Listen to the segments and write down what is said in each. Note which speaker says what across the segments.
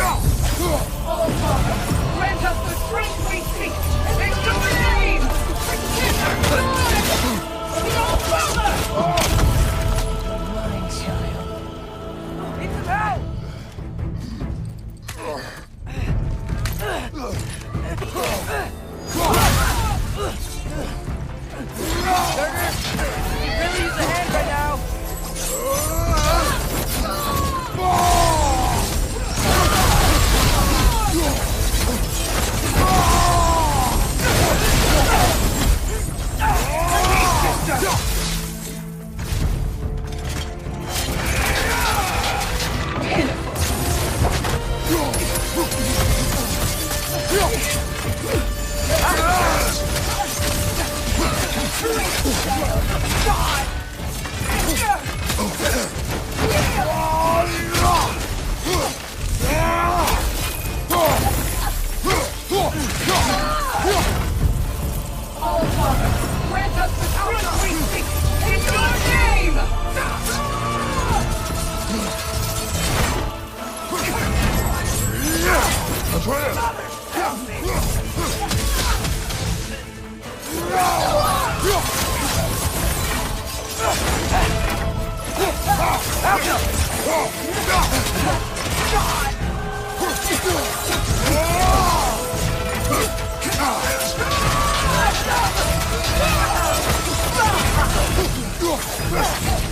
Speaker 1: Oh, Father, grant us the strength we seek! In your name! Mine, child. Need some help! Surtur, you really use a hand right now.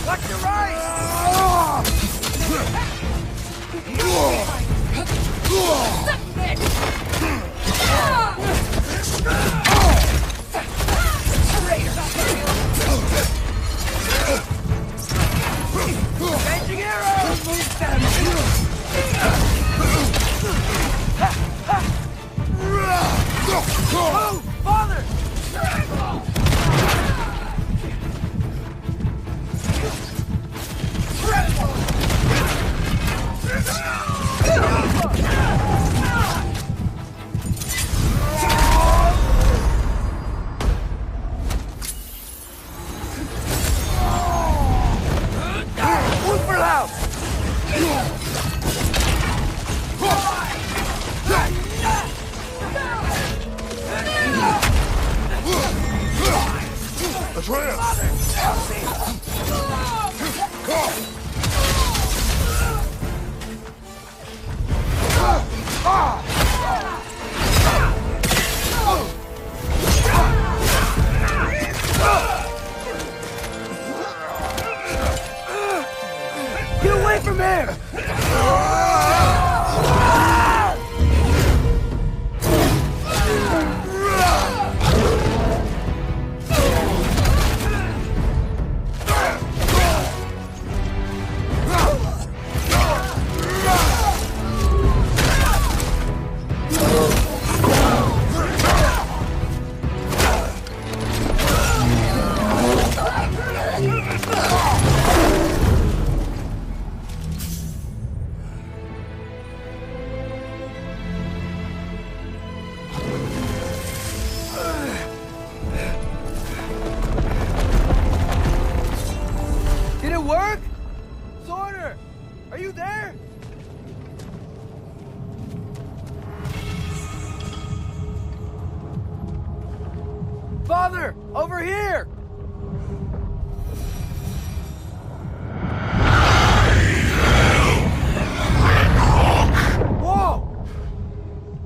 Speaker 1: Watch your right! Changing arrows! Move them! Move! Father!
Speaker 2: Atreus!
Speaker 1: Get away from here! Did it work? SURTR, are you there? Father, over here! Whoa!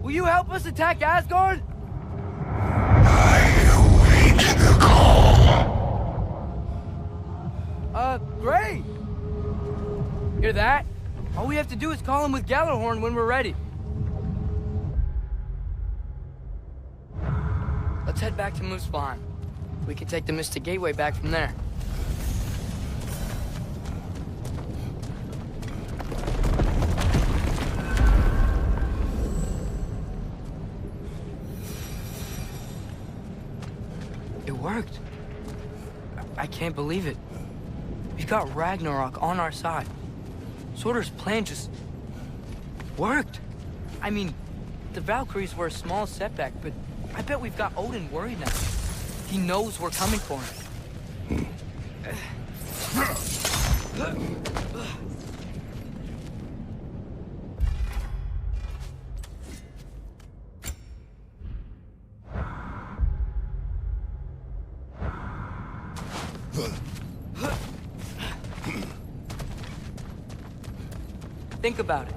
Speaker 1: Will you help us attack Asgard? Great! Hear that? All we have to do is call him with Gjallarhorn when we're ready. Let's head back to Muspelheim. We can take the Mystic Gateway back from there. It worked. I can't believe it. We've got Ragnarok on our side. SURTR's plan just worked. I mean, the Valkyries were a small setback, but I bet we've got Odin worried now. He knows we're coming for him. Think about it.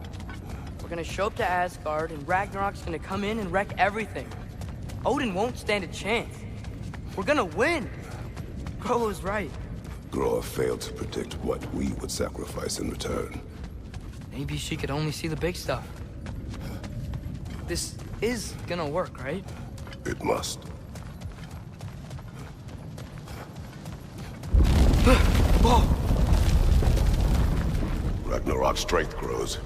Speaker 1: We're gonna show up to Asgard, and Ragnarok's gonna come in and wreck everything. Odin won't stand a chance. We're gonna win. Grolo's right.
Speaker 2: Groa failed to predict what we would sacrifice in return.
Speaker 1: Maybe she could only see the big stuff. This is gonna work, right?
Speaker 2: It must.
Speaker 1: Whoa!
Speaker 2: Ragnarok's strength grows.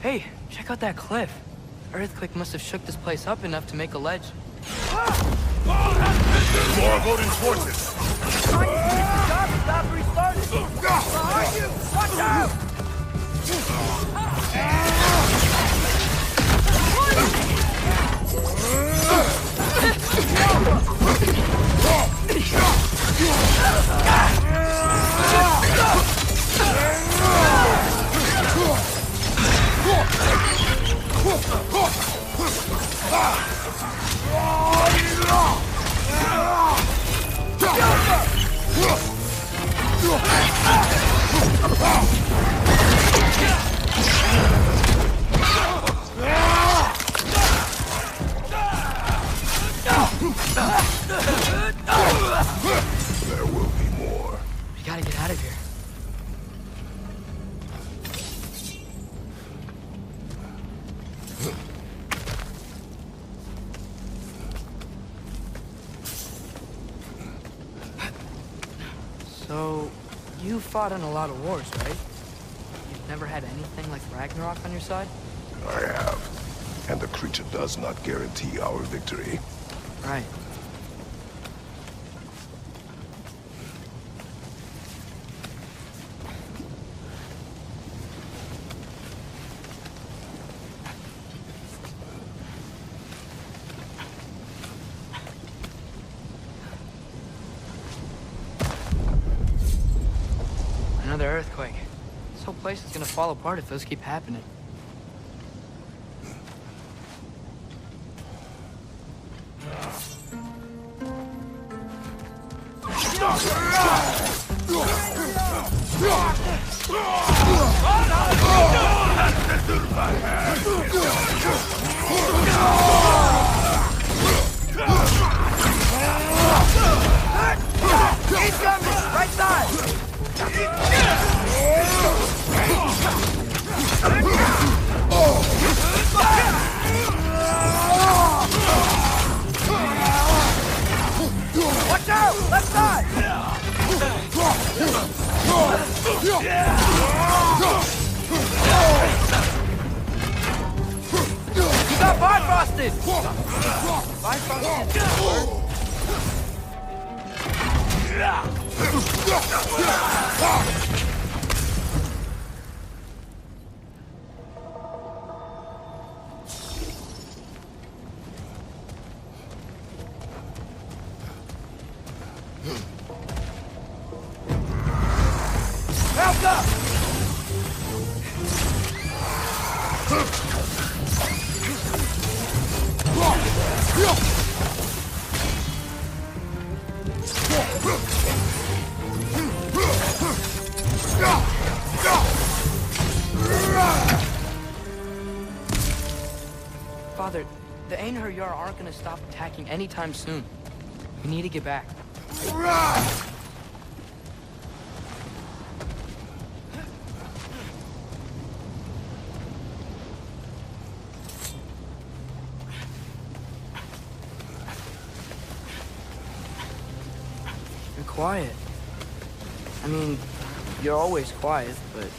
Speaker 1: Hey, check out that cliff. Earthquake must have shook this place up enough to make a ledge.
Speaker 2: There's more of Odin's forces.
Speaker 1: Stop restarting! Behind you! Watch out!
Speaker 2: There will be more.
Speaker 1: We gotta get out of here. So, you fought in a lot of wars, right? You've never had anything like Ragnarok on your side?
Speaker 2: I have. And the creature does not guarantee our victory.
Speaker 1: Right. Another earthquake. This whole place is gonna fall apart if those keep happening. He's coming! Right side! Watch out! Left side! You got bifrosted! Bifrosted. Help up! Father, the Einherjar aren't gonna stop attacking anytime soon. We need to get back. You're quiet. I mean, you're always quiet, but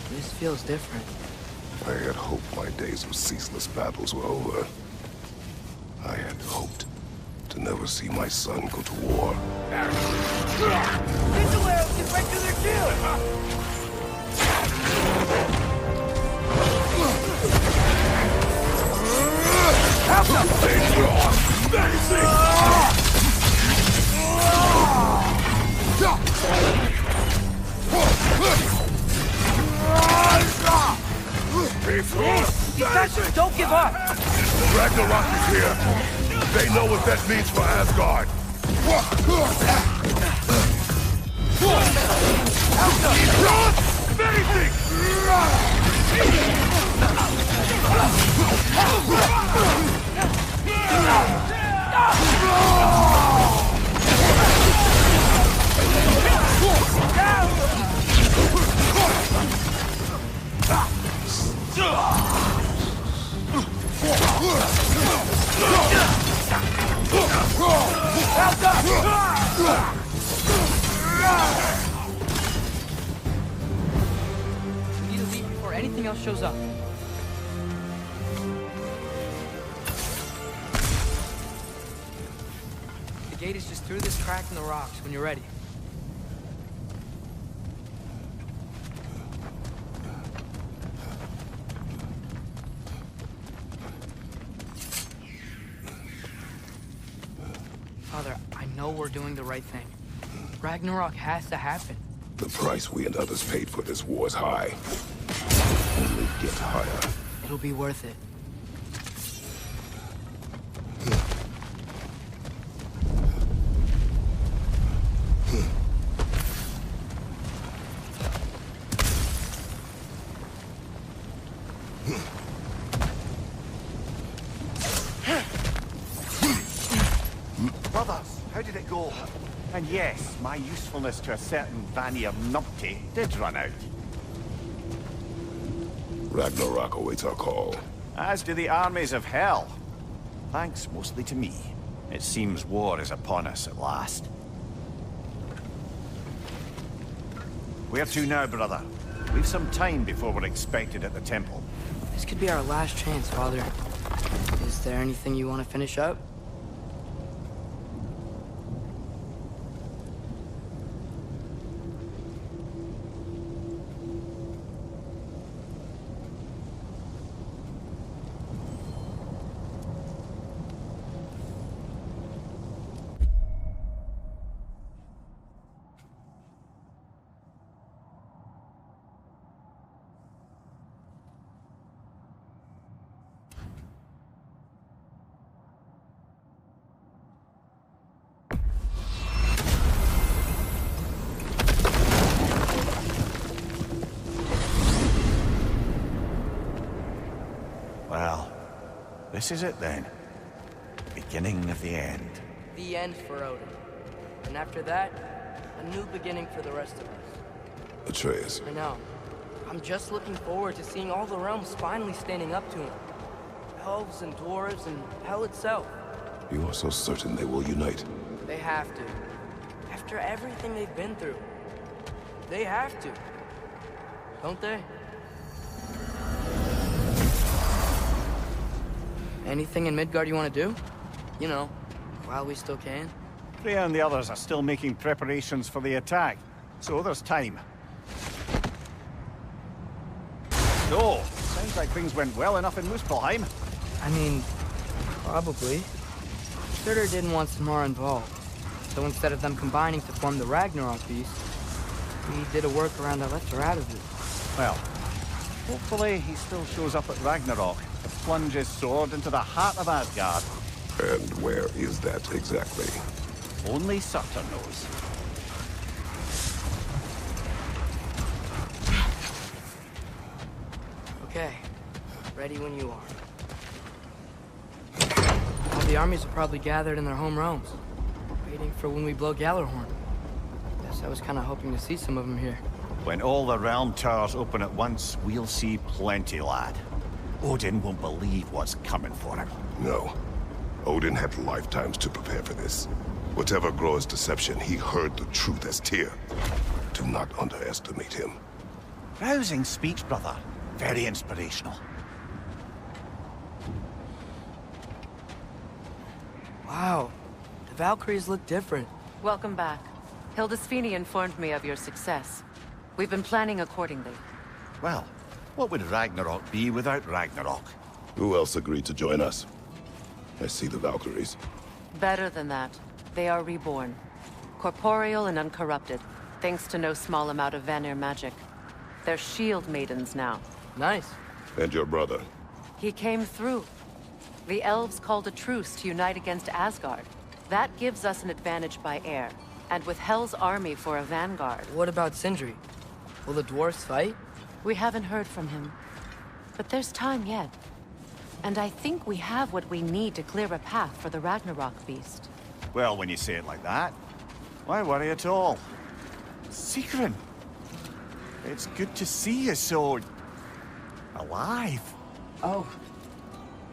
Speaker 1: this feels different.
Speaker 2: I had hoped my days of ceaseless battles were over. I had hoped to never see my son go to war.
Speaker 1: Get right to their kill! Help them! Defenders, don't give up!
Speaker 2: Ragnarok is here. They know what that means for Asgard.
Speaker 1: We need to leave before anything else shows up. The gate is just through this crack in the rocks when you're ready. Father, I know we're doing the right thing. Ragnarok has to happen.
Speaker 2: The price we and others paid for this war is high. Only get higher.
Speaker 1: It'll be worth it.
Speaker 3: Brothers, how did it go? And yes, my usefulness to a certain Vanir numpty did run out.
Speaker 2: Ragnarok awaits our call.
Speaker 3: As do the armies of hell. Thanks mostly to me. It seems war is upon us at last. Where to now, brother? We've some time before we're expected at the temple.
Speaker 1: This could be our last chance, Father. Is there anything you want to finish up?
Speaker 3: Well, this is it then. Beginning of the end.
Speaker 1: The end for Odin. And after that, a new beginning for the rest of us.
Speaker 2: Atreus,
Speaker 1: I know. I'm just looking forward to seeing all the realms finally standing up to him. Elves and dwarves and hell itself.
Speaker 2: you are so certain they will unite?
Speaker 1: They have to. After everything they've been through. They have to. Don't they? Anything in Midgard you want to do? You know, while we still can.
Speaker 3: Freya and the others are still making preparations for the attack, so there's time. So, sounds like things went well enough in Muspelheim.
Speaker 1: I mean, probably. SURTR didn't want Samara involved, so instead of them combining to form the Ragnarok beast, we did a workaround that left her out of it.
Speaker 3: Well, hopefully he still shows up at Ragnarok to plunge his sword into the heart of Asgard.
Speaker 2: And where is that exactly?
Speaker 3: Only SURTR knows.
Speaker 1: Okay, ready when you are. All the armies are probably gathered in their home realms, waiting for when we blow Gjallarhorn. Guess I was kind of hoping to see some of them here.
Speaker 3: When all the realm towers open at once, we'll see plenty, lad. Odin won't believe what's coming for him.
Speaker 2: No. Odin had lifetimes to prepare for this. Whatever Groa's deception, he heard the truth as Tyr. Do not underestimate him.
Speaker 3: Rousing speech, brother. Very inspirational.
Speaker 1: Wow, the Valkyries look different.
Speaker 4: Welcome back. Hildisvini informed me of your success. We've been planning accordingly.
Speaker 3: Well, what would Ragnarok be without Ragnarok?
Speaker 2: Who else agreed to join us? I see the Valkyries.
Speaker 4: Better than that. They are reborn. Corporeal and uncorrupted, thanks to no small amount of Vanir magic. They're shield maidens now.
Speaker 1: Nice.
Speaker 2: And your brother?
Speaker 4: He came through. The elves called a truce to unite against Asgard. That gives us an advantage by air, and with Hell's army for a vanguard.
Speaker 1: What about Sindri? Will the dwarves fight?
Speaker 4: We haven't heard from him. But there's time yet. And I think we have what we need to clear a path for the Ragnarok beast.
Speaker 3: Well, when you say it like that, why worry at all? Secret. It's good to see you so... alive.
Speaker 5: Oh,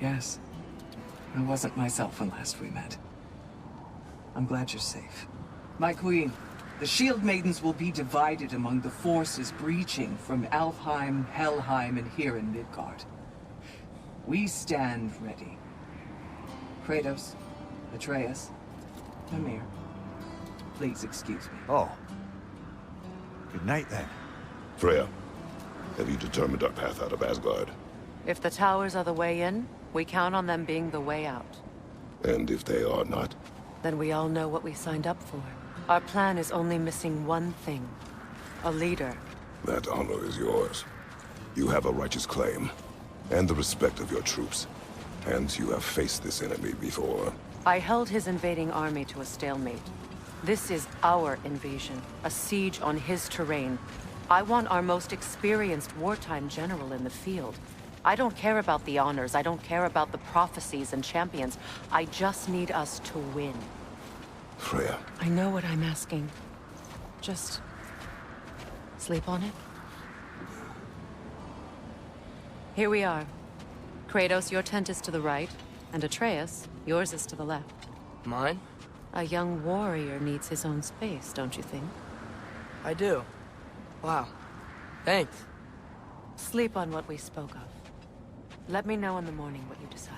Speaker 5: yes. I wasn't myself when last we met. I'm glad you're safe. My queen, the Shield Maidens will be divided among the forces breaching from Alfheim, Helheim, and here in Midgard. We stand ready. Kratos, Atreus, Mimir, please excuse me.
Speaker 3: Oh. Good night, then.
Speaker 2: Freya, have you determined our path out of Asgard?
Speaker 4: If the towers are the way in, we count on them being the way out.
Speaker 2: And if they are not?
Speaker 4: Then we all know what we signed up for. Our plan is only missing one thing. A leader.
Speaker 2: That honor is yours. You have a righteous claim, and the respect of your troops. And you have faced this enemy before.
Speaker 4: I held his invading army to a stalemate. This is our invasion, a siege on his terrain. I want our most experienced wartime general in the field. I don't care about the honors, I don't care about the prophecies and champions. I just need us to win.
Speaker 2: Freya.
Speaker 4: I know what I'm asking. Just... sleep on it? Here we are. Kratos, your tent is to the right, and Atreus, yours is to the left.
Speaker 1: Mine?
Speaker 4: A young warrior needs his own space, don't you think?
Speaker 1: I do. Wow. Thanks.
Speaker 4: Sleep on what we spoke of. Let me know in the morning what you decide.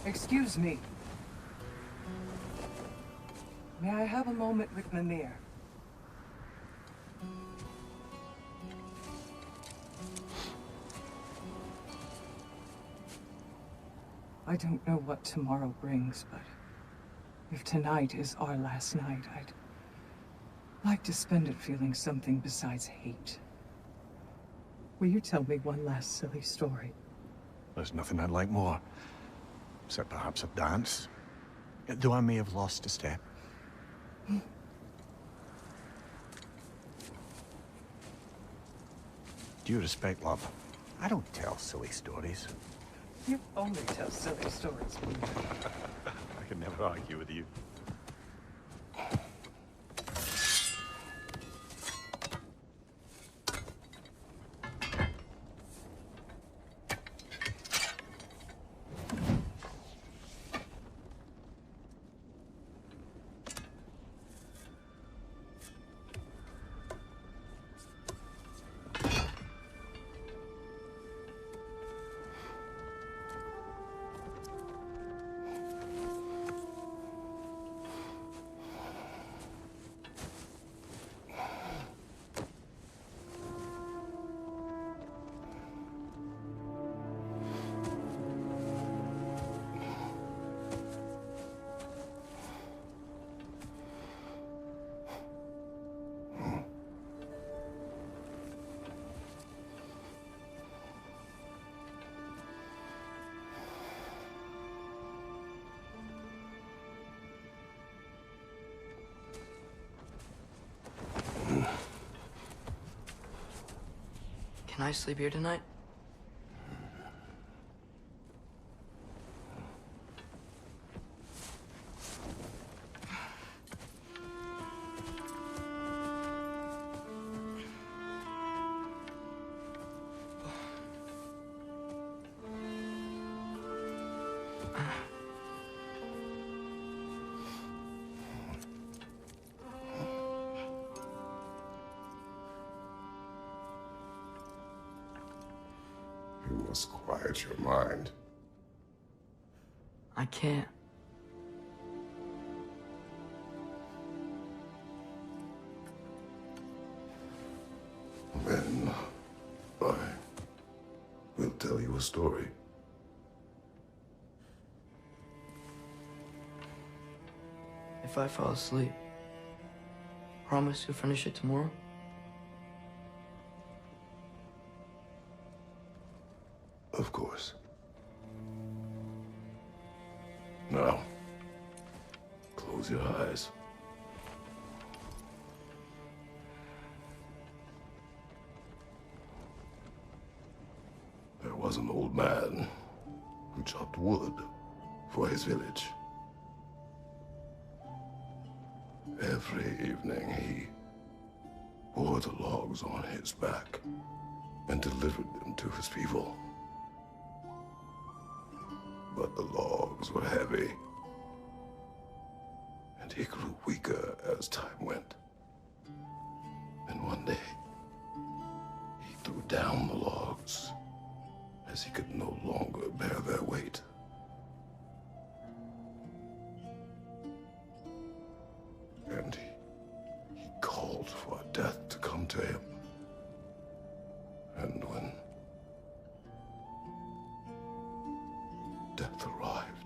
Speaker 5: Excuse me. May I have a moment with Mimir? I don't know what tomorrow brings, but if tonight is our last night, I'd like to spend it feeling something besides hate. Will you tell me one last silly story?
Speaker 3: There's nothing I'd like more. Except perhaps a dance. Though I may have lost a step. Due respect, love. I don't tell silly stories.
Speaker 5: You only tell silly stories.
Speaker 3: I can never argue with you.
Speaker 1: Can I sleep here tonight?
Speaker 2: You must quiet your mind.
Speaker 1: I can't.
Speaker 2: Then I will tell you a story.
Speaker 1: If I fall asleep, promise you'll finish it tomorrow?
Speaker 2: Of course. Now, close your eyes. There was an old man who chopped wood for his village. Every evening he bore the logs on his back and delivered them to his people. But the logs were heavy, and he grew weaker as time went. And one day, he threw down the logs as he could no longer bear their weight. And he called for death to come to him. And when death arrived,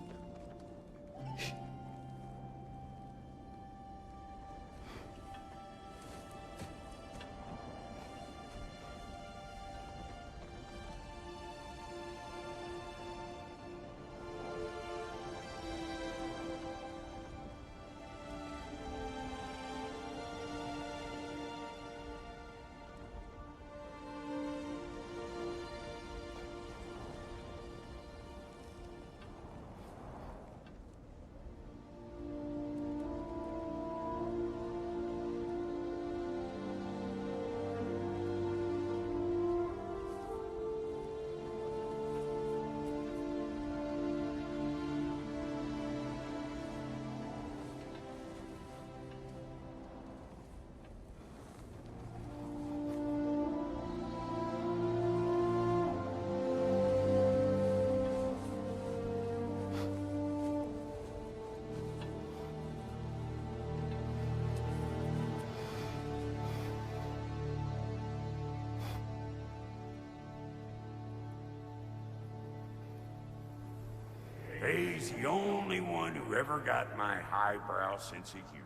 Speaker 6: He's the only one who ever got my highbrow sense of humor.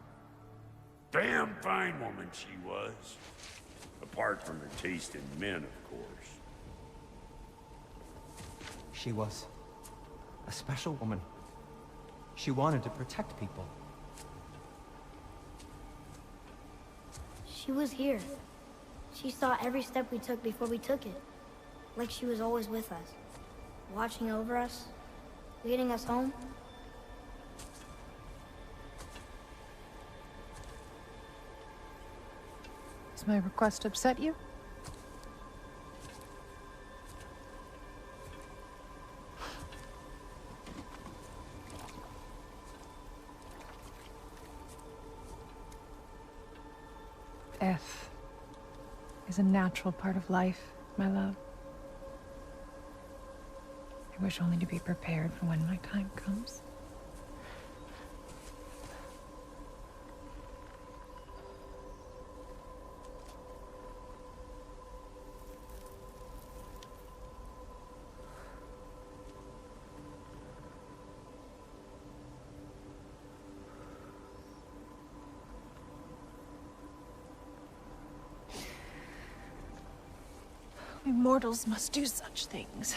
Speaker 6: Damn fine woman she was. Apart from her taste in men, of course.
Speaker 7: She was a special woman. She wanted to protect people.
Speaker 8: She was here. She saw every step we took before we took it. Like she was always with us. Watching over us. Leading us home.
Speaker 9: Does my request upset you? Death is a natural part of life, my love. I wish only to be prepared for when my time comes. We mortals must do such things.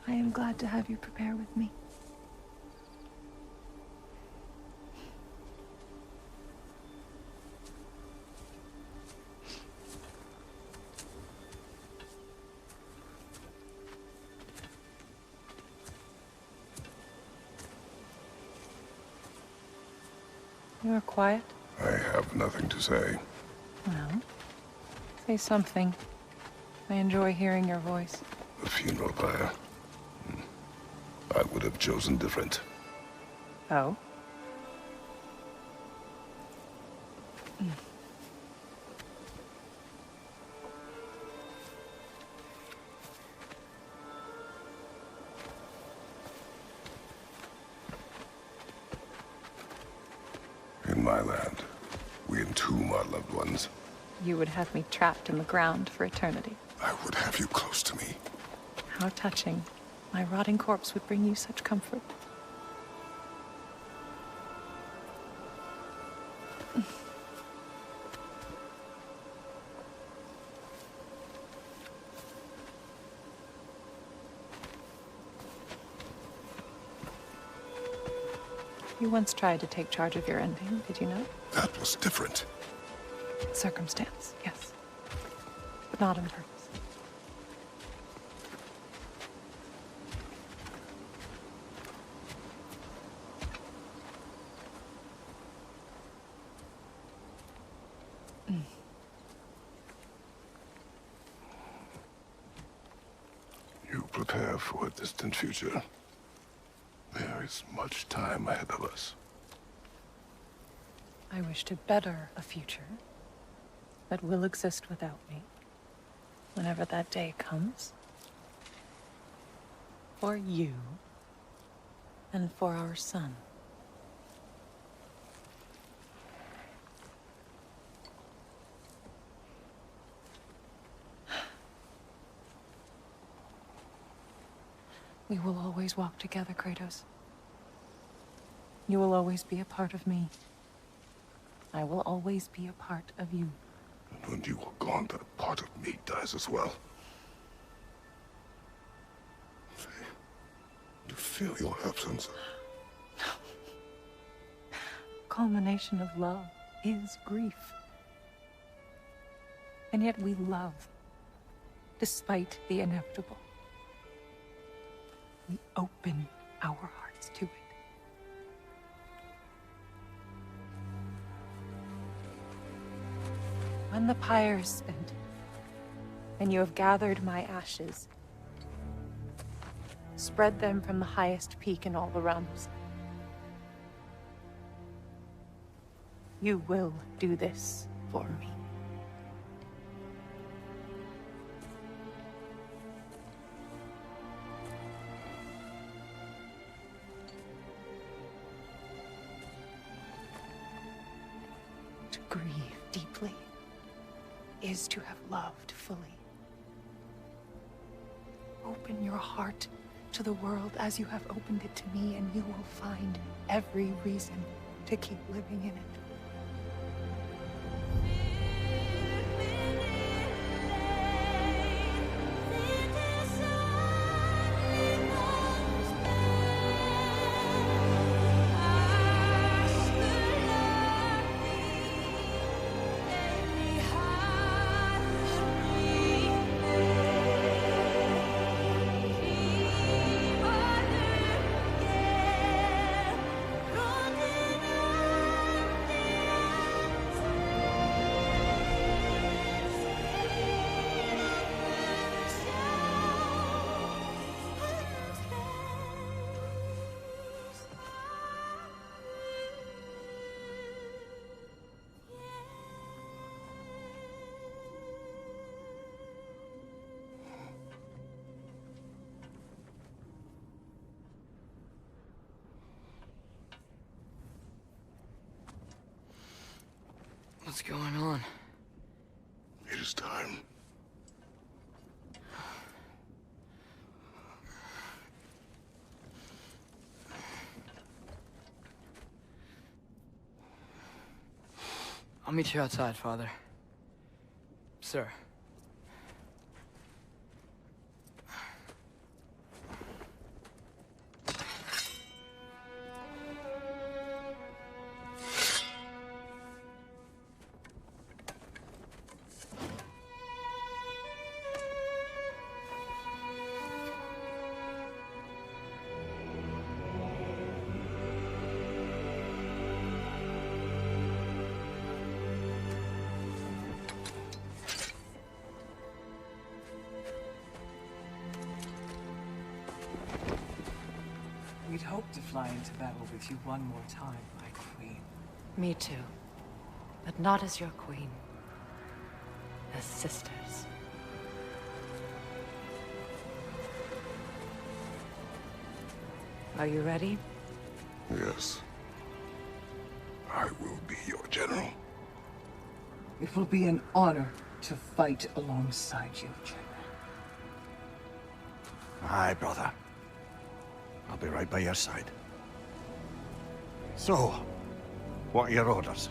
Speaker 9: I am glad to have you prepare with me. You are quiet?
Speaker 2: I have nothing to say.
Speaker 9: Well, say something. I enjoy hearing your voice.
Speaker 2: The funeral pyre. I would have chosen different.
Speaker 9: Oh?
Speaker 2: In my land, we entomb our loved ones.
Speaker 9: You would have me trapped in the ground for eternity.
Speaker 2: I would have you close to me.
Speaker 9: How touching. My rotting corpse would bring you such comfort. You once tried to take charge of your ending, did you not?
Speaker 2: That was different.
Speaker 9: Circumstance, yes. But not on purpose.
Speaker 2: You prepare for a distant future. There is much time ahead of us.
Speaker 9: I wish to better a future that will exist without me, whenever that day comes. For you, and for our son. We will always walk together, Kratos. You will always be a part of me. I will always be a part of you.
Speaker 2: And when you are gone, that part of me dies as well. To feel your absence.
Speaker 9: Culmination of love is grief. And yet we love, despite the inevitable. We open our hearts to it. When the pyre is spent, and you have gathered my ashes, spread them from the highest peak in all the realms. You will do this for me. To grieve deeply is to have loved fully. Open your heart to the world as you have opened it to me, and you will find every reason to keep living in it.
Speaker 1: What's going on?
Speaker 2: It is time.
Speaker 1: I'll meet you outside, Father. Sir.
Speaker 5: We'd hoped to fly into battle with you one more time, my queen.
Speaker 4: Me too. But not as your queen. As sisters. Are you ready?
Speaker 2: Yes. I will be your general.
Speaker 5: It will be an honor to fight alongside you, General.
Speaker 3: Aye, brother. I'll be right by your side. So, what are your orders?